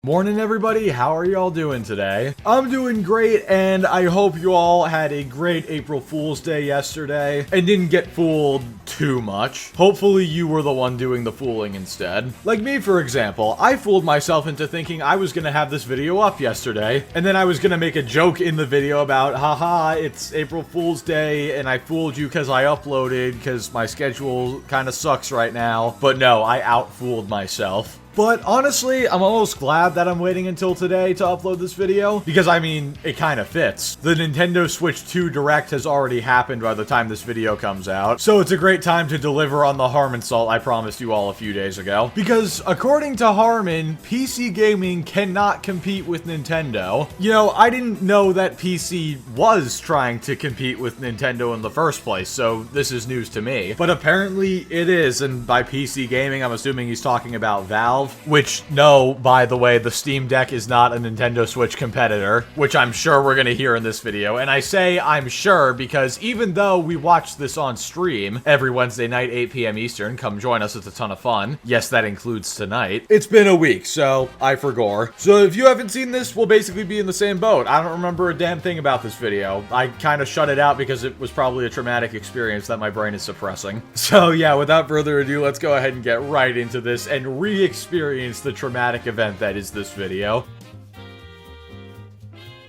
Morning everybody, how are y'all doing today? I'm doing great, and I hope you all had a great April Fool's Day yesterday and didn't get fooled too much. Hopefully you were the one doing the fooling instead. Like me, for example, I fooled myself into thinking I was gonna have this video up yesterday, and then I was gonna make a joke in the video about, haha, it's April Fool's Day, and I fooled you because I uploaded, because my schedule kinda sucks right now. But no, I out-fooled myself. But honestly, I'm almost glad that I'm waiting until today to upload this video, because I mean, it kind of fits. The Nintendo Switch 2 Direct has already happened by the time this video comes out, so it's a great time to deliver on the Harmon salt I promised you all a few days ago. Because according to Harmon, PC gaming cannot compete with Nintendo. You know, I didn't know that PC was trying to compete with Nintendo in the first place, so this is news to me. But apparently it is, and by PC gaming, I'm assuming he's talking about Valve. Which, no, by the way, the Steam Deck is not a Nintendo Switch competitor, which I'm sure we're gonna hear in this video. And I say I'm sure because even though we watch this on stream every Wednesday night, 8 p.m. Eastern, come join us, it's a ton of fun. Yes, that includes tonight. It's been a week, so I forgore. So if you haven't seen this, we'll basically be in the same boat. I don't remember a damn thing about this video. I kind of shut it out because it was probably a traumatic experience that my brain is suppressing. So yeah, without further ado, let's go ahead and get right into this and re-experience the traumatic event that is this video.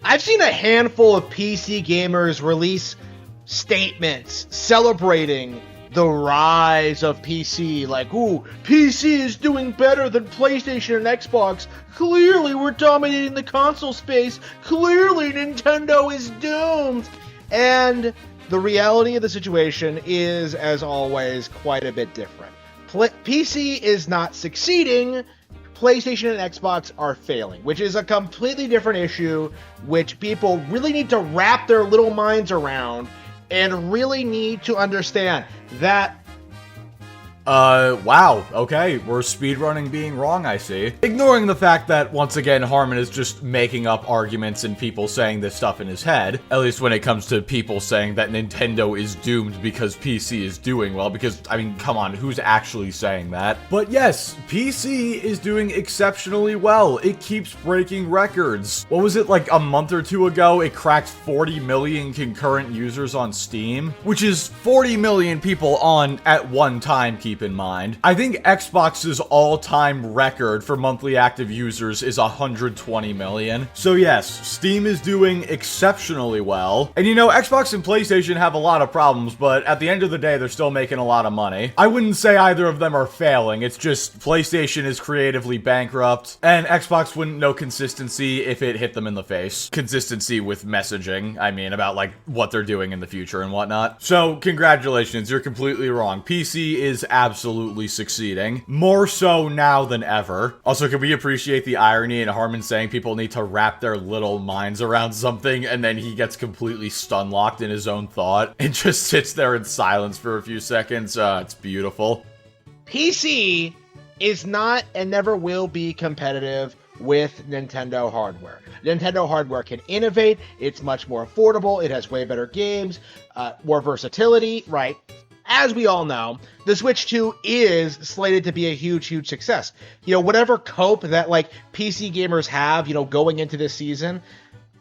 I've seen a handful of PC gamers release statements celebrating the rise of PC, like, ooh, PC is doing better than PlayStation and Xbox. Clearly we're dominating the console space. Clearly Nintendo is doomed. And the reality of the situation is, as always, quite a bit different. PC is not succeeding, PlayStation and Xbox are failing, which is a completely different issue, which people really need to wrap their little minds around and really need to understand that. Wow, okay, we're speedrunning being wrong, I see. Ignoring the fact that, once again, Harmon is just making up arguments and people saying this stuff in his head, at least when it comes to people saying that Nintendo is doomed because PC is doing well, because, I mean, come on, who's actually saying that? But yes, PC is doing exceptionally well. It keeps breaking records. What was it, like a month or two ago? It cracked 40 million concurrent users on Steam, which is 40 million people on at one time, keep in mind. I think Xbox's all-time record for monthly active users is 120 million. So yes, Steam is doing exceptionally well. And you know, Xbox and PlayStation have a lot of problems, but at the end of the day, they're still making a lot of money. I wouldn't say either of them are failing. It's just PlayStation is creatively bankrupt, and Xbox wouldn't know consistency if it hit them in the face. Consistency with messaging, I mean, about like what they're doing in the future and whatnot. So congratulations, you're completely wrong. PC is absolutely succeeding. More so now than ever. Also, can we appreciate the irony in Harmon saying people need to wrap their little minds around something, and then he gets completely stun-locked in his own thought and just sits there in silence for a few seconds? It's beautiful. PC is not and never will be competitive with Nintendo hardware. Nintendo hardware can innovate, it's much more affordable, it has way better games, more versatility, right? As we all know, the Switch 2 is slated to be a huge, huge success. You know, whatever cope that, like, PC gamers have, you know, going into this season,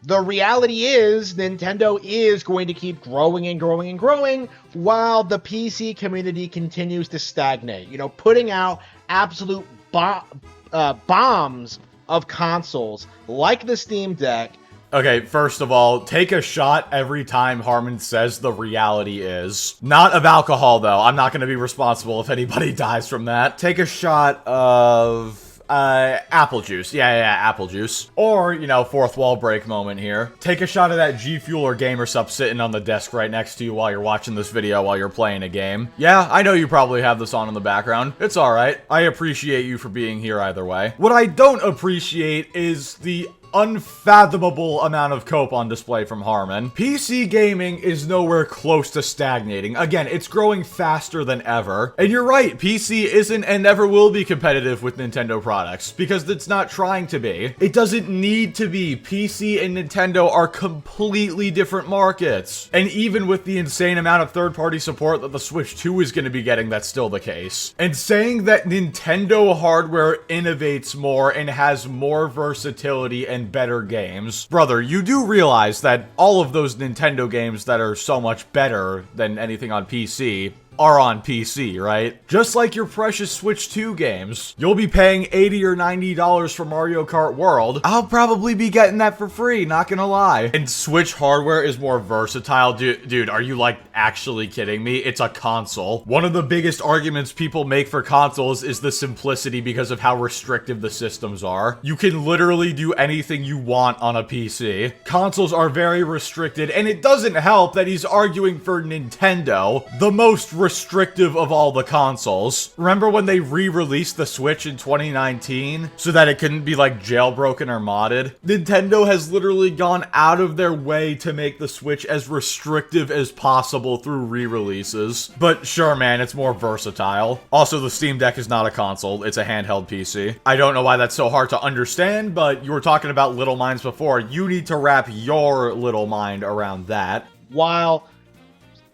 the reality is Nintendo is going to keep growing and growing and growing while the PC community continues to stagnate. You know, putting out absolute bombs of consoles like the Steam Deck. Okay, first of all, take a shot every time Harmon says the reality is. Not of alcohol, though. I'm not going to be responsible if anybody dies from that. Take a shot of apple juice. Yeah, apple juice. Or, you know, fourth wall break moment here. Take a shot of that G Fuel or Gamer Sup sitting on the desk right next to you while you're watching this video while you're playing a game. Yeah, I know you probably have this on in the background. It's alright. I appreciate you for being here either way. What I don't appreciate is the unfathomable amount of cope on display from Harmon. PC gaming is nowhere close to stagnating. Again, it's growing faster than ever. And you're right, PC isn't and never will be competitive with Nintendo products, because it's not trying to be. It doesn't need to be. PC and Nintendo are completely different markets. And even with the insane amount of third-party support that the Switch 2 is going to be getting, that's still the case. And saying that Nintendo hardware innovates more and has more versatility and better games. Brother, you do realize that all of those Nintendo games that are so much better than anything on PC are on PC, right? Just like your precious Switch 2 games. You'll be paying $80 or $90 for Mario Kart World. I'll probably be getting that for free, not gonna lie. And Switch hardware is more versatile. Dude, are you like actually kidding me? It's a console. One of the biggest arguments people make for consoles is the simplicity because of how restrictive the systems are. You can literally do anything you want on a PC. Consoles are very restricted, and it doesn't help that he's arguing for Nintendo, the most restrictive of all the consoles. Remember when they re-released the Switch in 2019 so that it couldn't be like jailbroken or modded? Nintendo has literally gone out of their way to make the Switch as restrictive as possible through re-releases. But sure, man, it's more versatile. Also, the Steam Deck is not a console, it's a handheld PC. I don't know why that's so hard to understand, but you were talking about little minds before. You need to wrap your little mind around that. While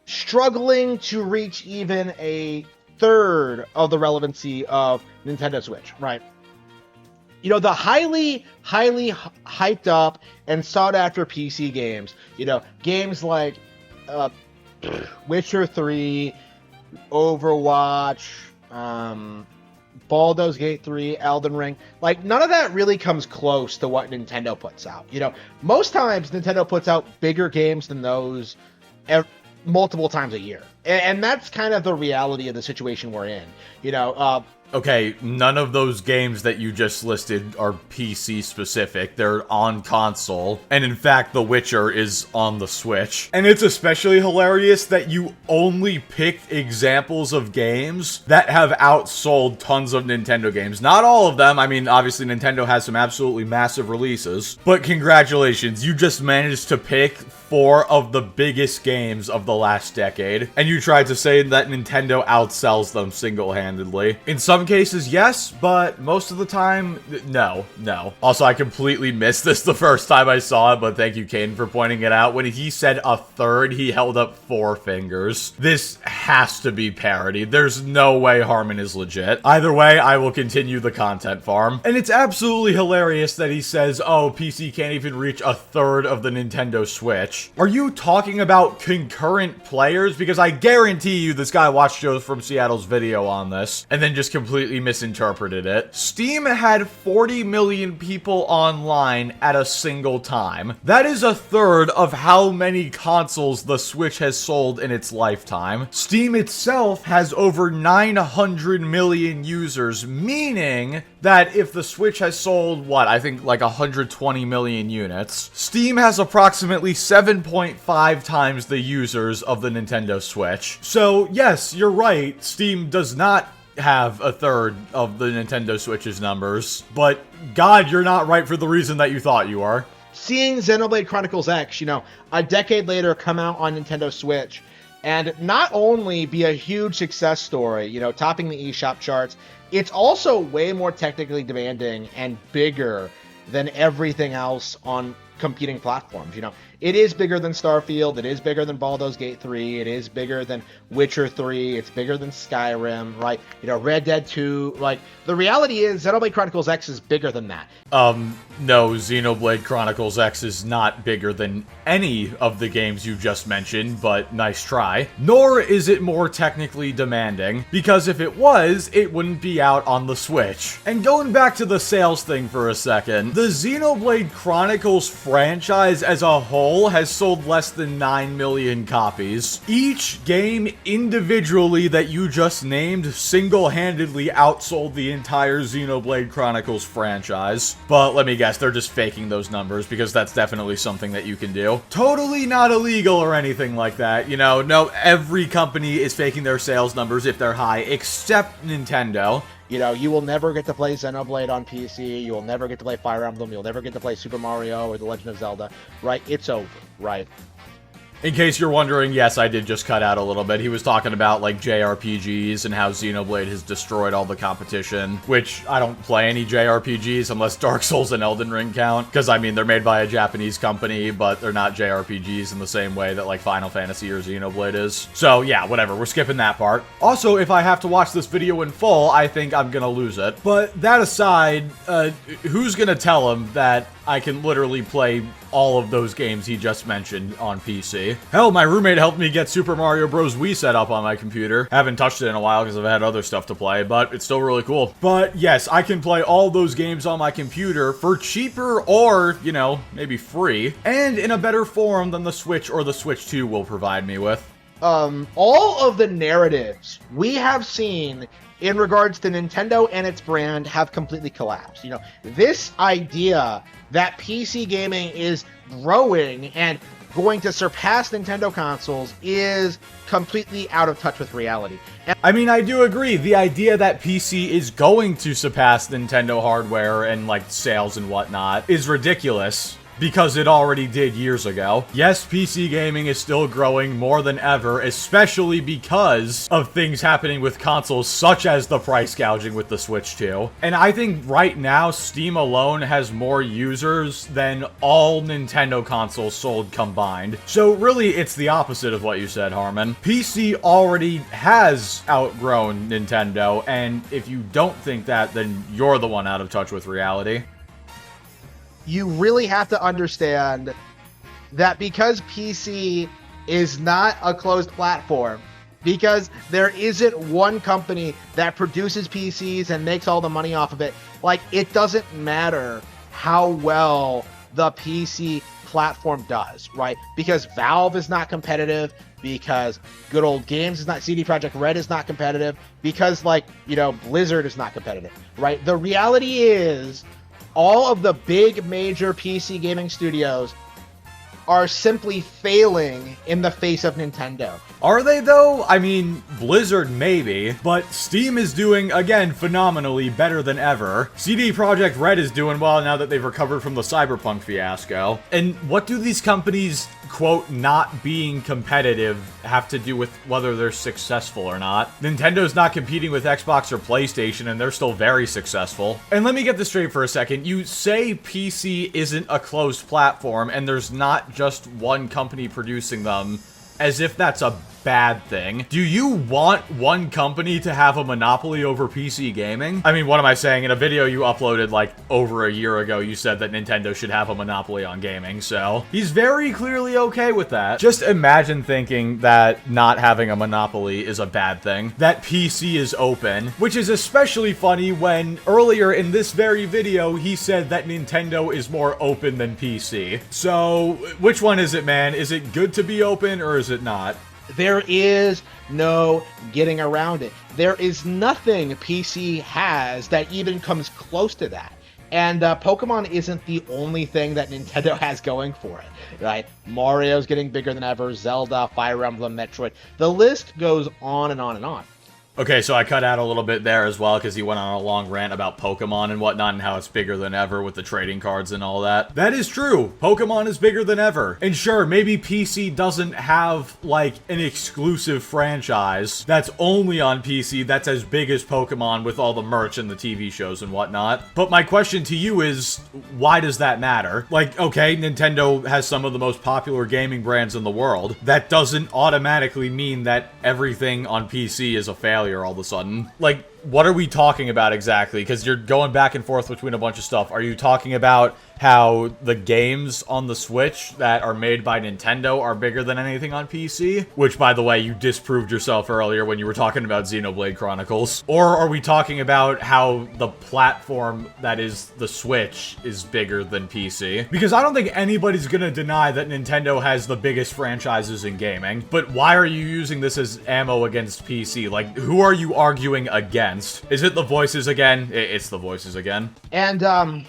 struggling to reach even a third of the relevancy of Nintendo Switch, right? You know, the highly hyped up and sought after PC games, you know, games like Witcher 3, Overwatch, Baldur's Gate 3, Elden Ring, like none of that really comes close to what Nintendo puts out. You know, most times Nintendo puts out bigger games than those multiple times a year. And that's kind of the reality of the situation we're in. You know, okay, none of those games that you just listed are PC specific. They're on console. And in fact, The Witcher is on the Switch. And it's especially hilarious that you only picked examples of games that have outsold tons of Nintendo games. Not all of them. I mean, obviously Nintendo has some absolutely massive releases. But congratulations, you just managed to pick 4 of the biggest games of the last decade. And you tried to say that Nintendo outsells them single-handedly. In some cases, yes, but most of the time, no. Also, I completely missed this the first time I saw it, but thank you, Caden, for pointing it out. When he said a third, he held up 4 fingers. This has to be parody. There's no way Harmon is legit. Either way, I will continue the content farm. And it's absolutely hilarious that he says, oh, PC can't even reach a third of the Nintendo Switch. Are you talking about concurrent players? Because I guarantee you this guy watched Joe from Seattle's video on this and then just completely misinterpreted it. Steam had 40 million people online at a single time. That is a third of how many consoles the Switch has sold in its lifetime. Steam itself has over 900 million users, meaning that if the Switch has sold, what, I think like 120 million units, Steam has approximately 7.5 times the users of the Nintendo Switch. So yes, you're right, Steam does not have a third of the Nintendo Switch's numbers, but God, you're not right for the reason that you thought you are. Seeing Xenoblade Chronicles X, you know, a decade later come out on Nintendo Switch, and not only be a huge success story, you know, topping the eShop charts, it's also way more technically demanding and bigger than everything else on competing platforms. You know, it is bigger than Starfield, it is bigger than Baldur's Gate 3, it is bigger than Witcher 3, it's bigger than Skyrim, right? You know, Red Dead 2, like, the reality is Xenoblade Chronicles X is bigger than that. No, Xenoblade Chronicles X is not bigger than any of the games you just mentioned, but nice try. Nor is it more technically demanding, because if it was, it wouldn't be out on the Switch. And going back to the sales thing for a second, the Xenoblade Chronicles franchise as a whole has sold less than 9 million copies. Each game individually that you just named single-handedly outsold the entire Xenoblade Chronicles franchise. But let me guess, they're just faking those numbers, because that's definitely something that you can do. Totally not illegal or anything like that, you know, no, every company is faking their sales numbers if they're high, except Nintendo. You know, you will never get to play Xenoblade on PC. You will never get to play Fire Emblem. You'll never get to play Super Mario or The Legend of Zelda, right? It's over, right? In case you're wondering, yes, I did just cut out a little bit. He was talking about, like, JRPGs and how Xenoblade has destroyed all the competition, which I don't play any JRPGs unless Dark Souls and Elden Ring count, because, I mean, they're made by a Japanese company, but they're not JRPGs in the same way that, like, Final Fantasy or Xenoblade is. So, yeah, whatever, we're skipping that part. Also, if I have to watch this video in full, I think I'm gonna lose it. But that aside, who's gonna tell him that I can literally play all of those games he just mentioned on PC? Hell, my roommate helped me get Super Mario Bros. Wii set up on my computer. Haven't touched it in a while because I've had other stuff to play, but it's still really cool. But yes, I can play all those games on my computer for cheaper or, you know, maybe free, and in a better form than the Switch or the Switch 2 will provide me with. All of the narratives we have seen in regards to Nintendo and its brand have completely collapsed. You know, this idea that PC gaming is growing and going to surpass Nintendo consoles is completely out of touch with reality. I mean, I do agree. The idea that PC is going to surpass Nintendo hardware and, like, sales and whatnot is ridiculous, because it already did years ago. Yes, PC gaming is still growing more than ever, especially because of things happening with consoles such as the price gouging with the Switch 2. And I think right now, Steam alone has more users than all Nintendo consoles sold combined. So really, it's the opposite of what you said, Harmon. PC already has outgrown Nintendo, and if you don't think that, then you're the one out of touch with reality. You really have to understand that because PC is not a closed platform, because there isn't one company that produces PCs and makes all the money off of it, like, it doesn't matter how well the PC platform does, right? Because Valve is not competitive, because good old games is not, CD Projekt Red is not competitive, because, like, you know, Blizzard is not competitive, right? The reality is, all of the big major PC gaming studios are simply failing in the face of Nintendo. Are they, though? I mean, Blizzard maybe, but Steam is doing, again, phenomenally better than ever. CD Projekt Red is doing well now that they've recovered from the Cyberpunk fiasco. And what do these companies, quote, not being competitive have to do with whether they're successful or not? Nintendo's not competing with Xbox or PlayStation, and they're still very successful. And let me get this straight for a second. You say PC isn't a closed platform, and there's not just one company producing them, as if that's a bad thing. Do you want one company to have a monopoly over PC gaming? I mean, what am I saying? In a video you uploaded like over a year ago, you said that Nintendo should have a monopoly on gaming, so he's very clearly okay with that. Just imagine thinking that not having a monopoly is a bad thing, that PC is open, which is especially funny when earlier in this very video, he said that Nintendo is more open than PC. So, which one is it, man? Is it good to be open or is it not? There is no getting around it. There is nothing PC has that even comes close to that. And Pokemon isn't the only thing that Nintendo has going for it, right? Mario's getting bigger than ever, Zelda, Fire Emblem, Metroid. The list goes on and on and on. Okay, so I cut out a little bit there as well because he went on a long rant about Pokemon and whatnot and how it's bigger than ever with the trading cards and all that. That is true. Pokemon is bigger than ever. And sure, maybe PC doesn't have, like, an exclusive franchise that's only on PC that's as big as Pokemon with all the merch and the TV shows and whatnot. But my question to you is, why does that matter? Like, okay, Nintendo has some of the most popular gaming brands in the world. That doesn't automatically mean that everything on PC is a failure all of a sudden. Like, what are we talking about exactly? Because you're going back and forth between a bunch of stuff. Are you talking about how the games on the Switch that are made by Nintendo are bigger than anything on PC? Which, by the way, you disproved yourself earlier when you were talking about Xenoblade Chronicles. Or are we talking about how the platform that is the Switch is bigger than PC? Because I don't think anybody's gonna deny that Nintendo has the biggest franchises in gaming. But why are you using this as ammo against PC? Like, who are you arguing against? Is it the voices again? It's the voices again. And,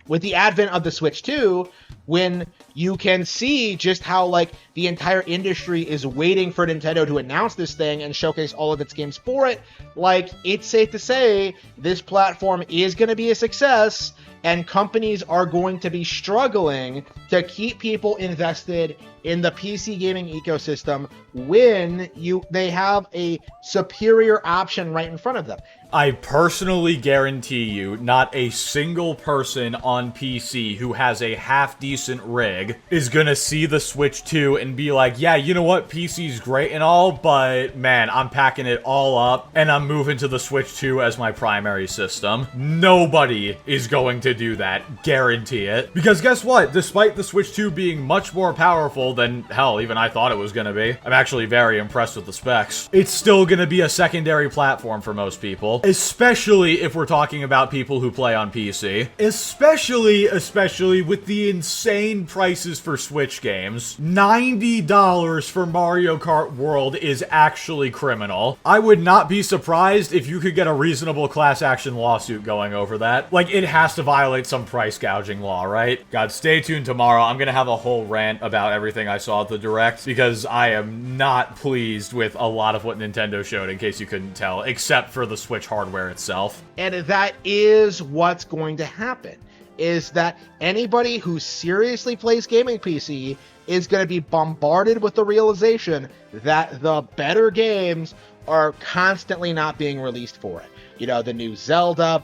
with the advent of the Switch 2, when you can see just how, like, the entire industry is waiting for Nintendo to announce this thing and showcase all of its games for it, like, it's safe to say this platform is going to be a success, and companies are going to be struggling to keep people invested in the PC gaming ecosystem when they have a superior option right in front of them. I personally guarantee you not a single person on PC who has a half-decent rig is gonna see the Switch 2 and be like, yeah, you know what, PC's great and all, but man, I'm packing it all up and I'm moving to the Switch 2 as my primary system. Nobody is going to do that, guarantee it. Because guess what? Despite the Switch 2 being much more powerful than, hell, even I thought it was gonna be, I'm actually very impressed with the specs, it's still gonna be a secondary platform for most people. Especially if we're talking about people who play on PC. Especially with the insane prices for Switch games. $90 for Mario Kart World is actually criminal. I would not be surprised if you could get a reasonable class action lawsuit going over that. Like, it has to violate some price gouging law, right? God, stay tuned tomorrow. I'm gonna have a whole rant about everything I saw at the Direct, because I am not pleased with a lot of what Nintendo showed, in case you couldn't tell, except for the Switch hardware itself. And that is what's going to happen, is that anybody who seriously plays gaming PC is going to be bombarded with the realization that the better games are constantly not being released for it. You know, the new Zelda,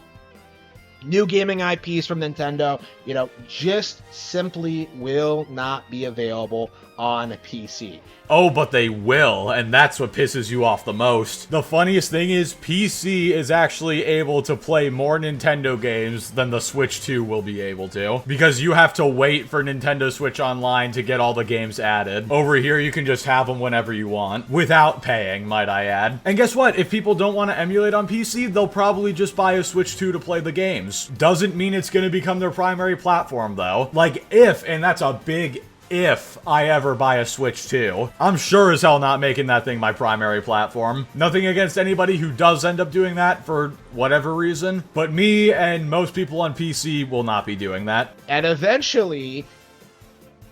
new gaming IPs from Nintendo, you know, just simply will not be available on PC. Oh, but they will, and that's what pisses you off the most. The funniest thing is, PC is actually able to play more Nintendo games than the Switch 2 will be able to, because you have to wait for Nintendo Switch Online to get all the games added. Over here, you can just have them whenever you want, without paying, might I add. And guess what? If people don't want to emulate on PC, they'll probably just buy a Switch 2 to play the games. Doesn't mean it's going to become their primary platform, though. Like, if, and that's a big if I ever buy a Switch 2. I'm sure as hell not making that thing my primary platform. Nothing against anybody who does end up doing that for whatever reason, but me and most people on PC will not be doing that. And eventually,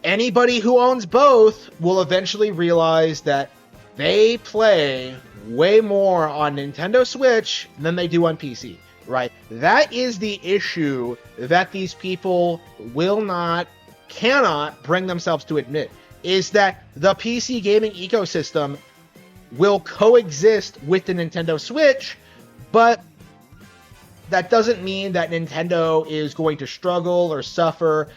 anybody who owns both will eventually realize that they play way more on Nintendo Switch than they do on PC, right? That is the issue that these people cannot bring themselves to admit, is that the PC gaming ecosystem will coexist with the Nintendo Switch, but that doesn't mean that Nintendo is going to struggle or suffer.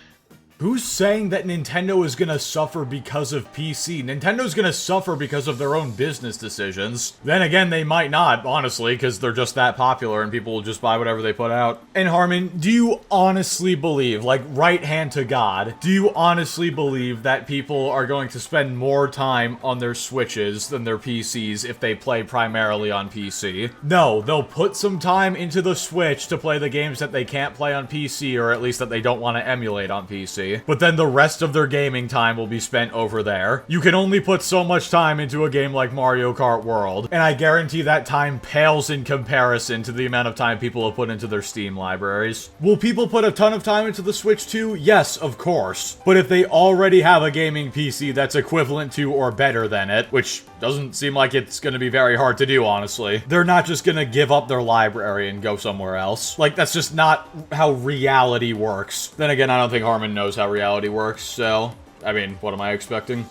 Who's saying that Nintendo is gonna suffer because of PC? Nintendo's gonna suffer because of their own business decisions. Then again, they might not, honestly, because they're just that popular and people will just buy whatever they put out. And Harmon, do you honestly believe, like right hand to God, do you honestly believe that people are going to spend more time on their Switches than their PCs if they play primarily on PC? No, they'll put some time into the Switch to play the games that they can't play on PC, or at least that they don't want to emulate on PC. But then the rest of their gaming time will be spent over there. You can only put so much time into a game like Mario Kart World, and I guarantee that time pales in comparison to the amount of time people have put into their Steam libraries. Will people put a ton of time into the Switch too? Yes, of course. But if they already have a gaming PC that's equivalent to or better than it, which doesn't seem like it's gonna be very hard to do, honestly, they're not just gonna give up their library and go somewhere else. Like, that's just not how reality works. Then again, I don't think Harmon knows how reality works, so, I mean, what am I expecting?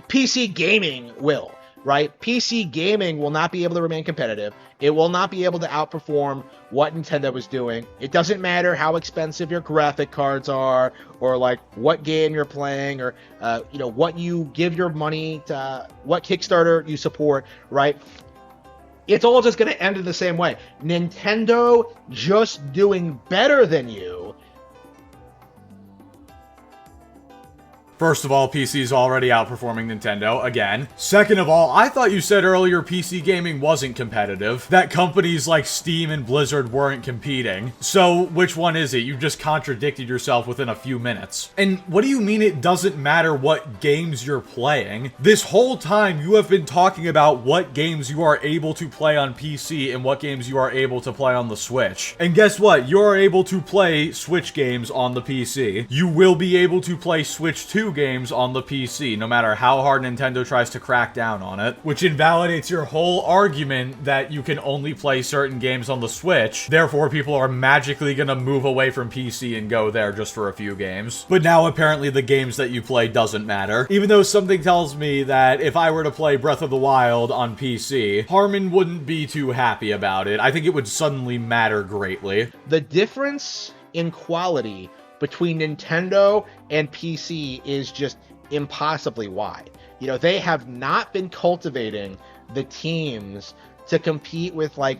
PC gaming will, right? PC gaming will not be able to remain competitive. It will not be able to outperform what Nintendo is doing. It doesn't matter how expensive your graphic cards are, or like what game you're playing, or you know, what you give your money to, what Kickstarter you support, right? It's all just going to end in the same way. Nintendo just doing better than you. First of all, PC is already outperforming Nintendo, again. Second of all, I thought you said earlier PC gaming wasn't competitive, that companies like Steam and Blizzard weren't competing. So, which one is it? You just contradicted yourself within a few minutes. And what do you mean it doesn't matter what games you're playing? This whole time, you have been talking about what games you are able to play on PC and what games you are able to play on the Switch. And guess what? You are able to play Switch games on the PC. You will be able to play Switch 2 games on the PC, no matter how hard Nintendo tries to crack down on it, which invalidates your whole argument that you can only play certain games on the Switch. Therefore, people are magically gonna move away from PC and go there just for a few games. But now apparently the games that you play doesn't matter. Even though something tells me that if I were to play Breath of the Wild on PC, Harmon wouldn't be too happy about it. I think it would suddenly matter greatly. The difference in quality between Nintendo and PC is just impossibly wide. You know, they have not been cultivating the teams to compete with like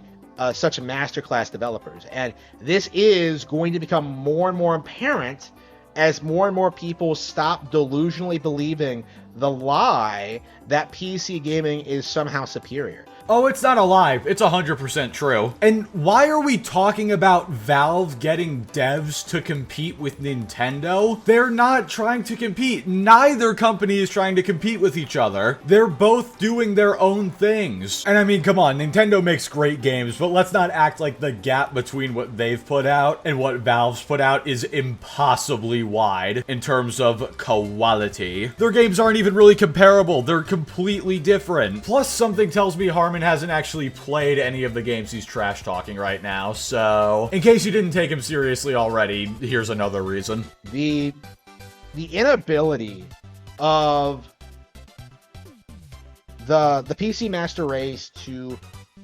such masterclass developers. And this is going to become more and more apparent as more and more people stop delusionally believing the lie that PC gaming is somehow superior. Oh, it's not a lie. It's 100% true. And why are we talking about Valve getting devs to compete with Nintendo? They're not trying to compete. Neither company is trying to compete with each other. They're both doing their own things. And I mean, come on, Nintendo makes great games, but let's not act like the gap between what they've put out and what Valve's put out is impossibly wide in terms of quality. Their games aren't even really comparable. They're completely different. Plus, something tells me Harmon hasn't actually played any of the games he's trash talking right now, so in case you didn't take him seriously already, here's another reason. The inability of the PC Master Race to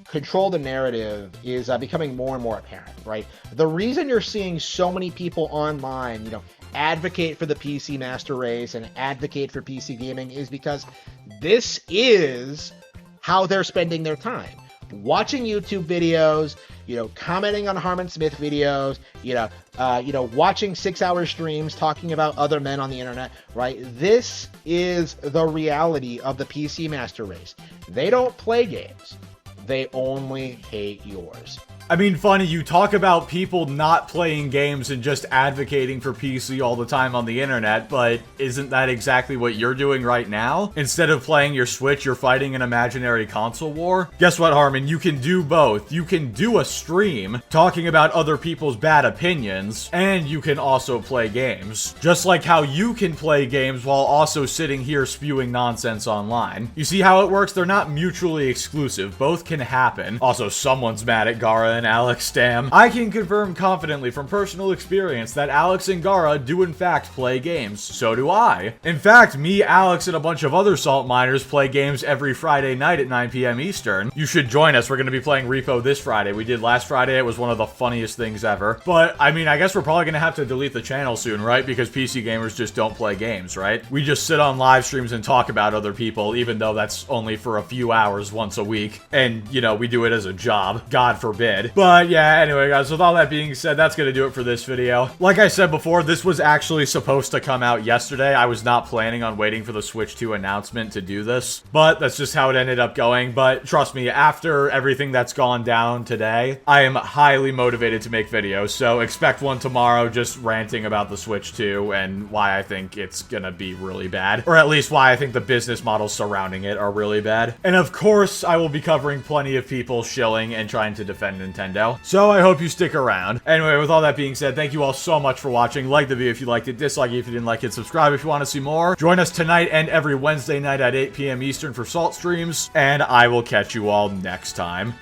control the narrative is becoming more and more apparent, right? The reason you're seeing so many people online, you know, advocate for the PC Master Race and advocate for PC gaming is because this is how they're spending their time. Watching YouTube videos, you know, commenting on Harmon Smith videos, watching 6-hour streams talking about other men on the internet, right? This is the reality of the PC Master Race. They don't play games. They only hate yours. I mean, funny, you talk about people not playing games and just advocating for PC all the time on the internet, but isn't that exactly what you're doing right now? Instead of playing your Switch, you're fighting an imaginary console war? Guess what, Harmon? You can do both. You can do a stream talking about other people's bad opinions, and you can also play games. Just like how you can play games while also sitting here spewing nonsense online. You see how it works? They're not mutually exclusive. Both can happen. Also, someone's mad at Gara and Alex, damn. I can confirm confidently from personal experience that Alex and Gara do in fact play games. So do I. In fact, me, Alex, and a bunch of other salt miners play games every Friday night at 9 p.m. Eastern. You should join us. We're going to be playing Repo this Friday. We did last Friday. It was one of the funniest things ever. But, I mean, I guess we're probably going to have to delete the channel soon, right? Because PC gamers just don't play games, right? We just sit on live streams and talk about other people, even though that's only for a few hours once a week. And, you know, we do it as a job. God forbid. But yeah, anyway guys, with all that being said, that's gonna do it for this video. Like I said before, this was actually supposed to come out yesterday. I was not planning on waiting for the Switch 2 announcement to do this, but that's just how it ended up going. But trust me, after everything that's gone down today, I am highly motivated to make videos, so expect one tomorrow just ranting about the Switch 2 and why I think it's gonna be really bad, or at least why I think the business models surrounding it are really bad. And of course, I will be covering plenty of people shilling and trying to defend Nintendo. So I hope you stick around. Anyway, with all that being said, thank you all so much for watching. Like the video if you liked it, dislike it if you didn't like it, subscribe if you want to see more. Join us tonight and every Wednesday night at 8 p.m. Eastern for Salt streams, and I will catch you all next time.